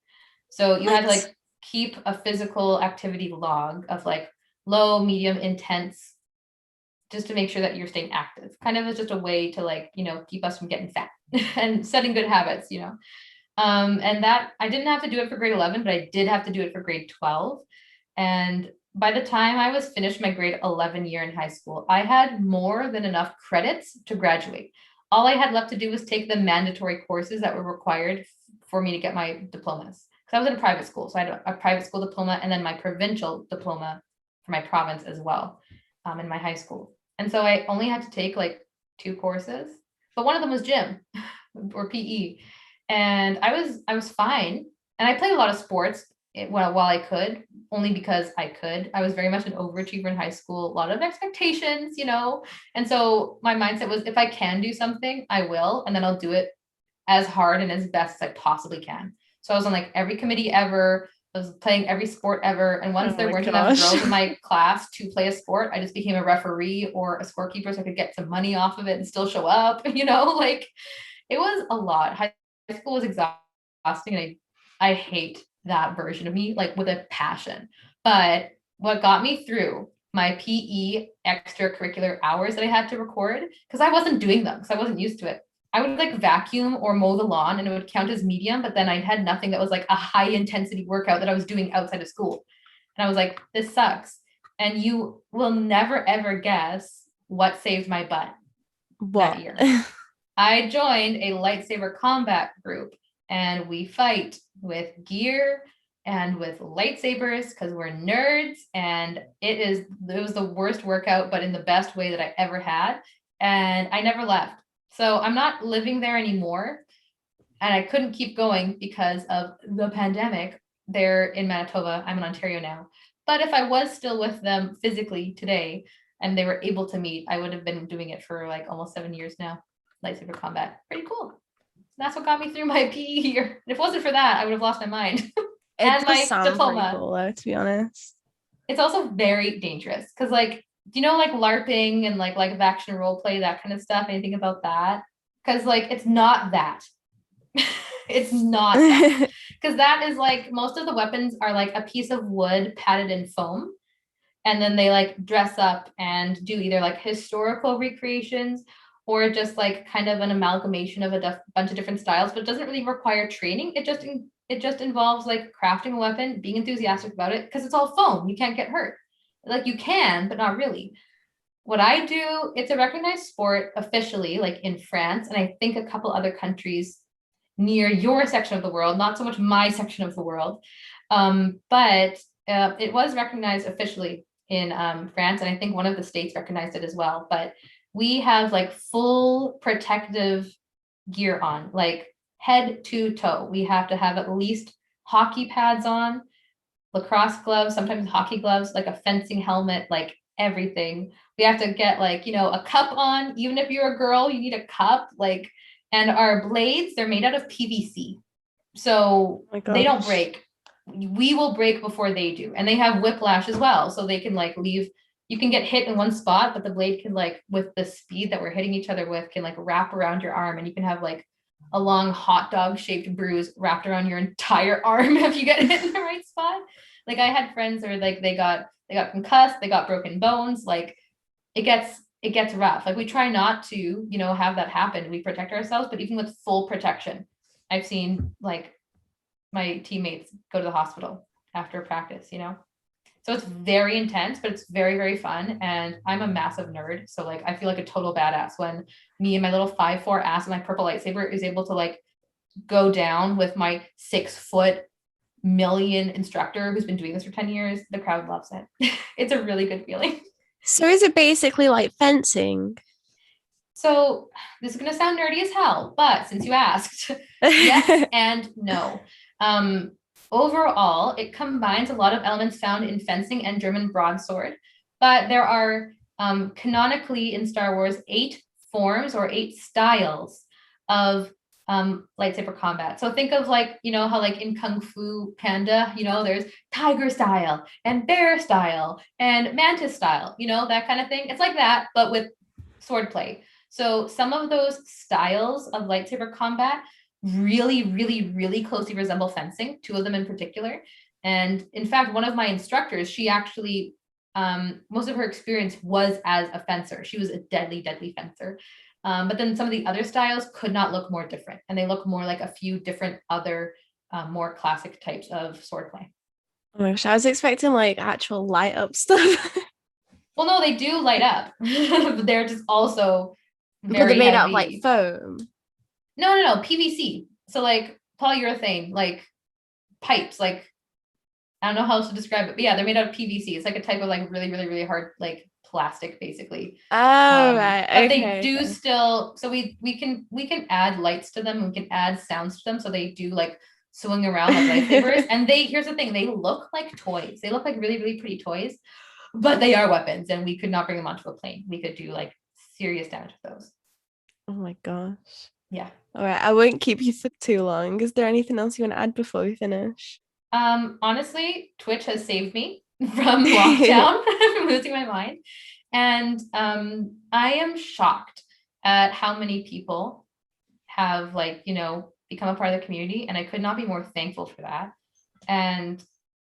So you had to What? like keep a physical activity log of like low, medium, intense, just to make sure that you're staying active. Kind of as just a way to like, keep us from getting fat and setting good habits. And that I didn't have to do it for grade 11, but I did have to do it for grade 12. And by the time I was finished my grade 11 year in high school, I had more than enough credits to graduate. All I had left to do was take the mandatory courses that were required for me to get my diplomas. Because I was in a private school. So I had a private school diploma and then my provincial diploma for my province as well, in my high school. And so I only had to take like 2 courses, but one of them was gym or PE. And I was fine. And I played a lot of sports while I could, only because I could. I was very much an overachiever in high school, a lot of expectations. And so my mindset was if I can do something, I will, and then I'll do it as hard and as best as I possibly can. So I was on like every committee ever. I was playing every sport ever. And once Oh there my weren't enough gosh. girls in my class to play a sport, I just became a referee or a scorekeeper so I could get some money off of it and still show up. Like it was a lot. High school was exhausting. And I hate that version of me, like with a passion. But what got me through my PE extracurricular hours that I had to record, because I wasn't doing them, because I wasn't used to it. I would like vacuum or mow the lawn and it would count as medium, but then I had nothing that was like a high intensity workout that I was doing outside of school. And I was like, this sucks. And you will never ever guess what saved my butt that What? year. I joined a lightsaber combat group and we fight with gear and with lightsabers because we're nerds. And it was the worst workout, but in the best way that I ever had. And I never left. So I'm not living there anymore. And I couldn't keep going because of the pandemic. They're in Manitoba. I'm in Ontario now. But if I was still with them physically today and they were able to meet, I would have been doing it for like almost 7 years now. Lightsaber combat. Pretty cool. That's what got me through my PE year. If it wasn't for that, I would have lost my mind. It And does my sound pretty diploma. cool though, to be honest. It's also very dangerous because like, do you know like LARPing and like live action role play, that kind of stuff? Anything about that? Because like it's not that. It's not that. Because that is like most of the weapons are like a piece of wood padded in foam. And then they like dress up and do either like historical recreations or just like kind of an amalgamation of a bunch of different styles, but it doesn't really require training. It just involves like crafting a weapon, being enthusiastic about it because it's all foam. You can't get hurt. Like you can, but not really. What I do, it's a recognized sport officially, like in France, and I think a couple other countries near your section of the world, not so much my section of the world. But it was recognized officially in France, and I think one of the states recognized it as well. But we have like full protective gear on, like head to toe. We have to have at least hockey pads on, lacrosse gloves, sometimes hockey gloves, like a fencing helmet, like everything. We have to get like, a cup on. Even if you're a girl, you need a cup. Like, and our blades, they're made out of PVC. So Oh my they don't gosh. break. We will break before they do. And they have whiplash as well. So they can like you can get hit in one spot, but the blade can like, with the speed that we're hitting each other with, can like wrap around your arm and you can have like a long hot dog shaped bruise wrapped around your entire arm if you get hit in the right spot. Like I had friends where like they got concussed, they got broken bones. Like it gets rough. Like we try not to, you know, have that happen. We protect ourselves, but even with full protection, I've seen like my teammates go to the hospital after practice, you know? So it's very intense, but it's very, very fun. And I'm a massive nerd. So like, I feel like a total badass when me and my little 5'4" ass and my purple lightsaber is able to like go down with my 6 foot million instructor who's been doing this for 10 years. The crowd loves it. It's a really good feeling. So is it basically like fencing? So this is going to sound nerdy as hell, but since you asked, yes and no. Overall, it combines a lot of elements found in fencing and German broadsword, but there are canonically in Star Wars 8 forms or 8 styles of lightsaber combat. So think of like, you know, how like in Kung Fu Panda, you know, there's tiger style and bear style and mantis style, you know, that kind of thing. It's like that, but with swordplay. So some of those styles of lightsaber combat really, really, really closely resemble fencing, 2 of them in particular. And in fact, one of my instructors, she actually, most of her experience was as a fencer. She was a deadly, deadly fencer. But then some of the other styles could not look more different. And they look more like a few different other more classic types of swordplay. Oh my gosh, I was expecting like actual light up stuff. Well, no, they do light up. But they're just also But very they're made heavy. out of like foam. No, PVC. So like polyurethane, like pipes, like I don't know how else to describe it, but yeah, they're made out of PVC. It's like a type of like really, really, really hard like plastic, basically. Oh right, but okay. they do still. So we can add lights to them. We can add sounds to them, so they do like swing around like lightsabers. And here's the thing: they look like toys. They look like really, really pretty toys, but they are weapons, and we could not bring them onto a plane. We could do like serious damage with those. Oh my gosh. Yeah. All right, I won't keep you for too long. Is there anything else you want to add before we finish? Honestly, Twitch has saved me from lockdown, from losing my mind. And I am shocked at how many people have like, you know, become a part of the community. And I could not be more thankful for that. And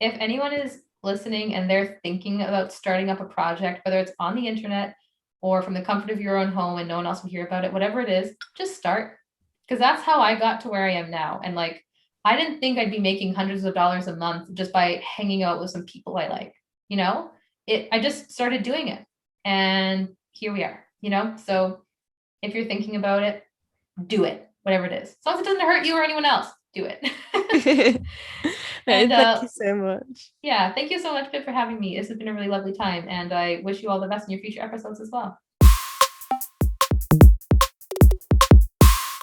if anyone is listening and they're thinking about starting up a project, whether it's on the internet or from the comfort of your own home and no one else will hear about it, whatever it is, just start. Because that's how I got to where I am now. And like, I didn't think I'd be making hundreds of dollars a month just by hanging out with some people I like, you know, I just started doing it and here we are, you know? So if you're thinking about it, do it, whatever it is. As long as it doesn't hurt you or anyone else, do it. And, thank you so much. Yeah, thank you so much, Pip, for having me. This has been a really lovely time and I wish you all the best in your future episodes as well.